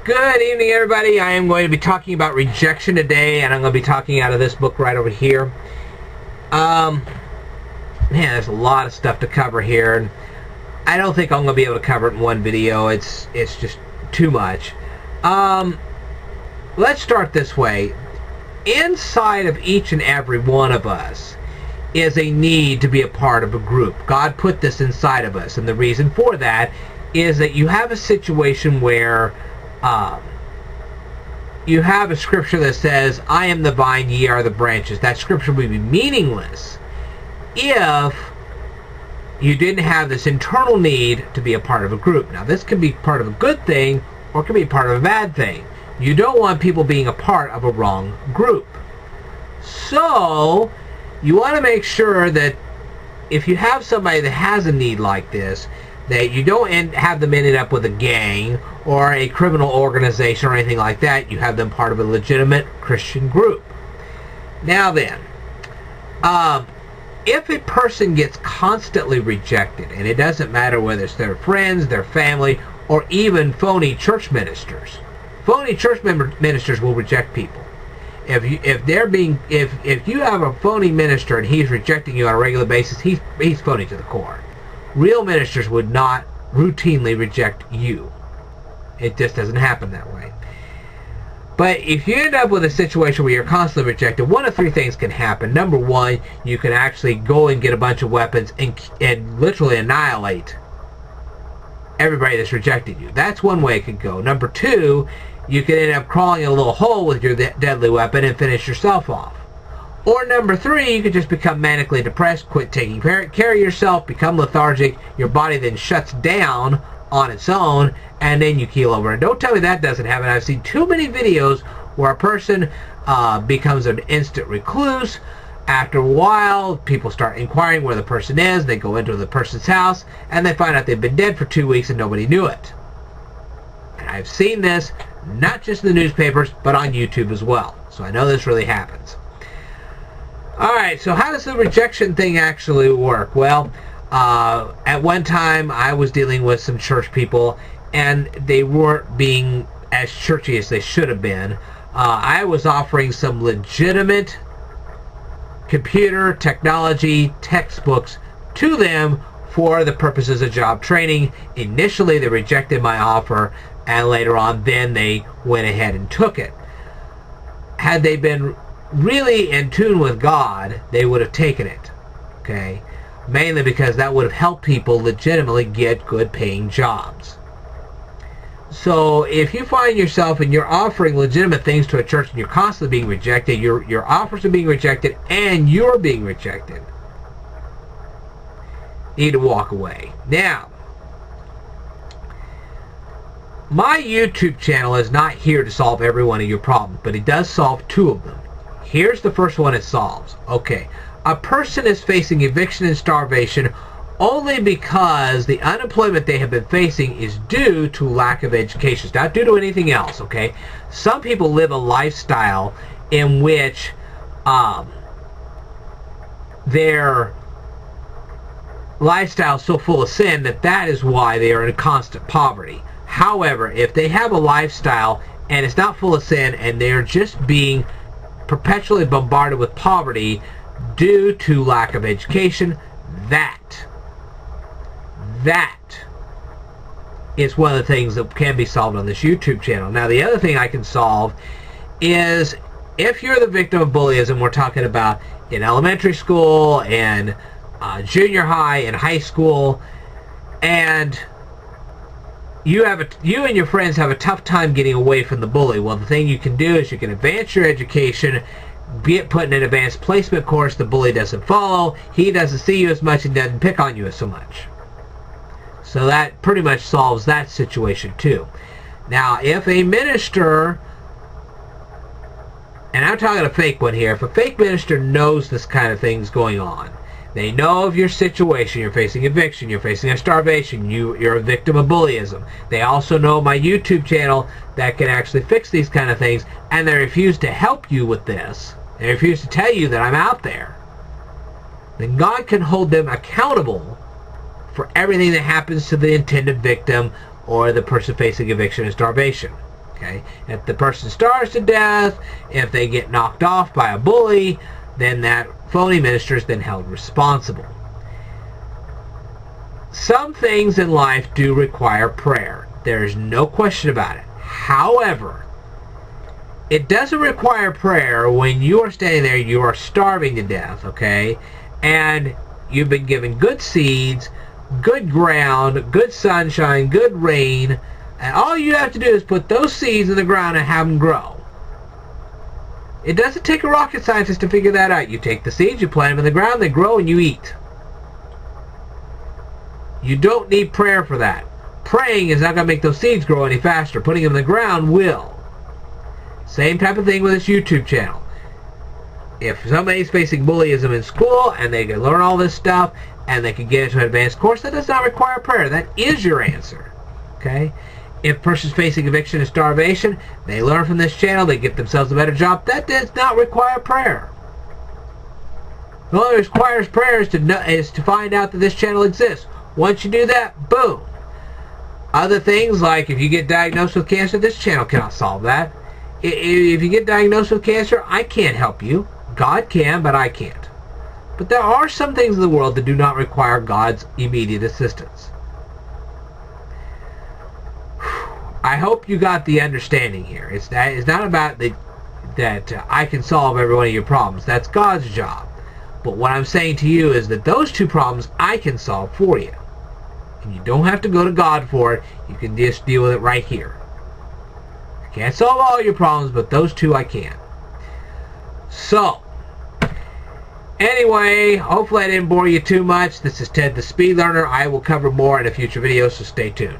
Good evening, everybody. I am going to be talking about rejection today, and I'm going to be talking out of this book right over here. Man, there's a lot of stuff to cover here, and I don't think I'm going to be able to cover it in one video. It's just too much. Let's start this way. Inside of each and every one of us is a need to be a part of a group. God put this inside of us, and the reason for that is that you have a situation where you have a scripture that says, I am the vine, ye are the branches. That scripture would be meaningless if you didn't have this internal need to be a part of a group. Now, this can be part of a good thing, or it can be part of a bad thing. You don't want people being a part of a wrong group. So, you want to make sure that if you have somebody that has a need like this, that you don't have them ended up with a gang or a criminal organization or anything like that. You have them part of a legitimate Christian group. Now then, if a person gets constantly rejected, and it doesn't matter whether it's their friends, their family, or even phony church ministers. Phony church ministers will reject people. If you have a phony minister and he's rejecting you on a regular basis, he's phony to the core. Real ministers would not routinely reject you. It just doesn't happen that way. But if you end up with a situation where you're constantly rejected, one of three things can happen. Number one, you can actually go and get a bunch of weapons and literally annihilate everybody that's rejected you. That's one way it could go. Number two, you can end up crawling in a little hole with your deadly weapon and finish yourself off. Or number three, you could just become manically depressed, quit taking care of yourself, become lethargic, your body then shuts down on its own, and then you keel over. And don't tell me that doesn't happen. I've seen too many videos where a person becomes an instant recluse. After a while, people start inquiring where the person is. They go into the person's house, and they find out they've been dead for 2 weeks and nobody knew it. And I've seen this, not just in the newspapers, but on YouTube as well. So I know this really happens. Alright, so how does the rejection thing actually work? Well, at one time I was dealing with some church people, and they weren't being as churchy as they should have been. I was offering some legitimate computer technology textbooks to them for the purposes of job training. Initially they rejected my offer, and later on then they went ahead and took it. Had they been really in tune with God, they would have taken it. Okay? Mainly because that would have helped people legitimately get good paying jobs. So if you find yourself and you're offering legitimate things to a church and you're constantly being rejected, your offers are being rejected and you're being rejected, you need to walk away. Now, my YouTube channel is not here to solve every one of your problems, but it does solve two of them. Here's the first one it solves. Okay, a person is facing eviction and starvation only because the unemployment they have been facing is due to lack of education. It's not due to anything else, okay? Some people live a lifestyle in which their lifestyle is so full of sin that is why they are in constant poverty. However, if they have a lifestyle and it's not full of sin and they're just being perpetually bombarded with poverty due to lack of education, that is one of the things that can be solved on this YouTube channel. Now, the other thing I can solve is if you're the victim of bullyism, we're talking about in elementary school and junior high and high school, and you and your friends have a tough time getting away from the bully. Well, the thing you can do is you can advance your education, get put in an advanced placement course. The bully doesn't follow. He doesn't see you as much and doesn't pick on you so much. So that pretty much solves that situation too. Now, if a minister, and I'm talking a fake one here, if a fake minister knows this kind of thing's going on, they know of your situation, you're facing eviction, you're facing a starvation, you're a victim of bullyism. They also know my YouTube channel that can actually fix these kind of things, and they refuse to help you with this. They refuse to tell you that I'm out there. Then God can hold them accountable for everything that happens to the intended victim or the person facing eviction and starvation. Okay? If the person starves to death, if they get knocked off by a bully, then that phony minister is then held responsible. Some things in life do require prayer. There's no question about it. However, it doesn't require prayer when you are standing there, you are starving to death, okay? And you've been given good seeds, good ground, good sunshine, good rain, and all you have to do is put those seeds in the ground and have them grow. It doesn't take a rocket scientist to figure that out. You take the seeds, you plant them in the ground, they grow, and you eat. You don't need prayer for that. Praying is not going to make those seeds grow any faster. Putting them in the ground will. Same type of thing with this YouTube channel. If somebody's facing bullyism in school and they can learn all this stuff and they can get into an advanced course, that does not require prayer. That is your answer. Okay? If a person's facing eviction and starvation, they learn from this channel, they get themselves a better job. That does not require prayer. All it requires prayer is to find out that this channel exists. Once you do that, boom. Other things like if you get diagnosed with cancer, this channel cannot solve that. If you get diagnosed with cancer, I can't help you. God can, but I can't. But there are some things in the world that do not require God's immediate assistance. I hope you got the understanding here. It's not about that I can solve every one of your problems. That's God's job. But what I'm saying to you is that those two problems I can solve for you. And you don't have to go to God for it. You can just deal with it right here. I can't solve all your problems, but those two I can. So, anyway, hopefully I didn't bore you too much. This is Ted the Speed Learner. I will cover more in a future video, so stay tuned.